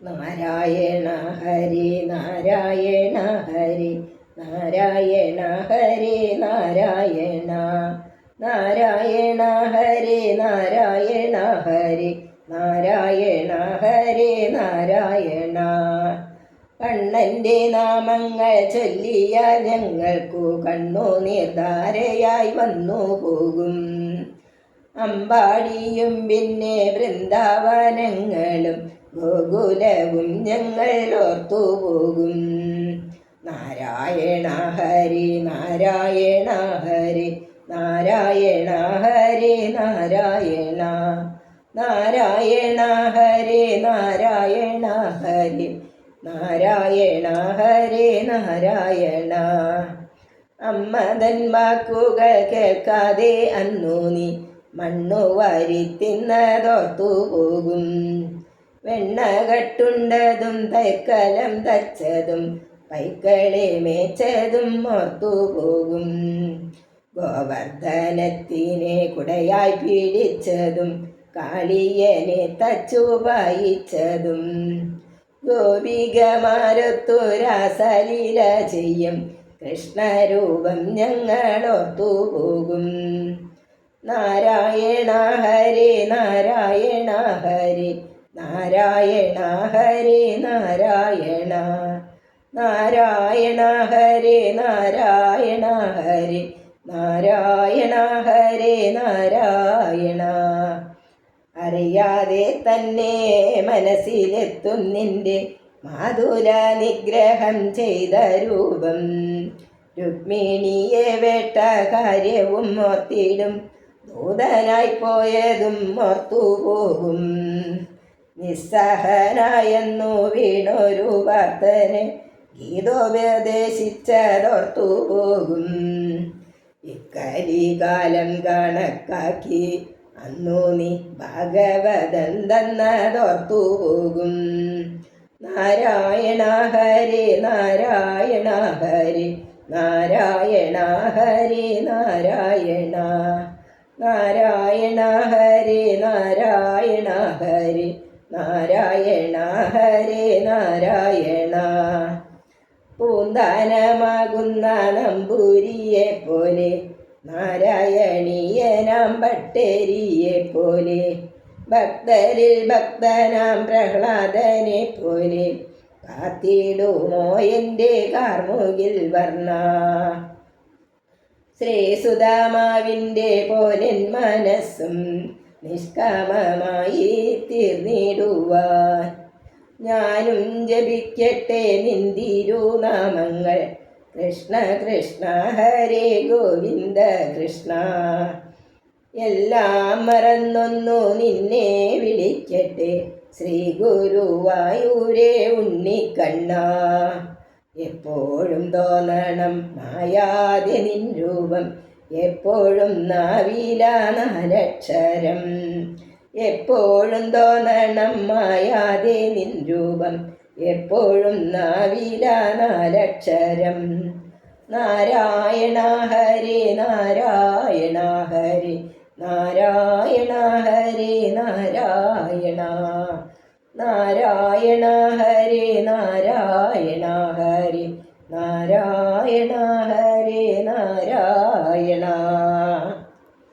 നാരായണ ഹരി നാരായണ ഹരി നാരായണ ഹരി നാരായണ നാരായണ ഹരി നാരായണ ഹരി നാരായണ ഹരി നാരായണ. കണ്ണൻ്റെ നാമങ്ങൾ ചൊല്ലിയാൽ ഞങ്ങൾക്കു കണ്ണുനീർധാരയായി വന്നു പോകും. അമ്പാടിയും പിന്നെ വൃന്ദാവനങ്ങളും ഗോകുലവും ഞങ്ങൾ ഓർത്തുപോകും. നാരായണ ഹരി നാരായണ ഹരി നാരായണ ഹരി നാരായണ നാരായണ ഹരി നാരായണ ഹരി നാരായണ ഹരി നാരായണ. അമ്മതൻ വാക്കുകൾ കേൾക്കാതെ അന്നു നീ മണ്ണു വാരി തിന്നതോർത്തു പോകും. വെണ്ണ കട്ടുണ്ടതും തൈക്കലം തച്ചതും പൈക്കളെ മേച്ചതും ഓർത്തു പോകും. ഗോവർദ്ധനത്തിനെ കുടയായി പീഡിച്ചതും കാളിയനെ തച്ചു വായിച്ചതും ഗോപികമാരൊത്തു രാസലീല ചെയ്യും കൃഷ്ണരൂപം ഞങ്ങൾ ഓർത്തു പോകും. നാരായണ ഹരി നാരായണ ഹരി നാരായണ ഹരി നാരായണ നാരായണ ഹരി നാരായണ ഹരി നാരായണ ഹരി നാരായണ. അറിയാതെ തന്നെ മനസ്സിലെത്തും നിന്റെ മാധുര നിഗ്രഹം ചെയ്ത രൂപം. രുക്മിണിയെ വേട്ട കാര്യവും ഓർത്തിടും ദൂതനായി പോയതും ഓർത്തുപോകും. നിസ്സഹനായെന്നു വീണൊരു ഭക്തനെ ഗീതോപദേശിച്ചതോർത്തു പോകും. ഇക്കലികാലം കണക്കാക്കി അന്നു നീ ഭാഗവതം തന്നതോർത്തു പോകും. നാരായണ ഹരി നാരായണ ഹരി നാരായണ ഹരി നാരായണ നാരായണ ഹരി നാരായണ ഹരി നാരായണ ഹരി നാരായണ. പൂന്താനമാകുന്ന നമ്പൂരിയെ പോലെ നാരായണീയനാം ഭട്ടരിയെ പോലെ ഭക്തരിൽ ഭക്തനാം പ്രഹ്ലാദനെ പോലെ കാത്തിടുമോ എൻ്റെ കാർമുകിൽ വർണ്ണ. ശ്രീസുധാമാവിൻ്റെ പോലെൻ മനസ്സും നിഷ്കാമമായി തീർന്നിടുവാൻ ഞാനും ജപിക്കട്ടെ നിന്തിരുനാമങ്ങൾ. കൃഷ്ണ കൃഷ്ണ ഹരേ ഗോവിന്ദ കൃഷ്ണ. എല്ലാം മറന്നൊന്നു നിന്നെ വിളിക്കട്ടെ ശ്രീ ഗുരുവായൂരേ ഉണ്ണിക്കണ്ണ. എപ്പോഴും തോന്നണം മായാതെ നിൻ രൂപം, എപ്പോഴും നാവില നാലക്ഷരം. എപ്പോഴും തോന്നണം മായാതെ നിൻ രൂപം, എപ്പോഴും നാവില നാലക്ഷരം. നാരായണ ഹരി നാരായണ ഹരി നാരായണ ഹരി നാരായണ നാരായണ ഹരി നാരായണ ഹരി നാരായണ ഹരി നാരായണ.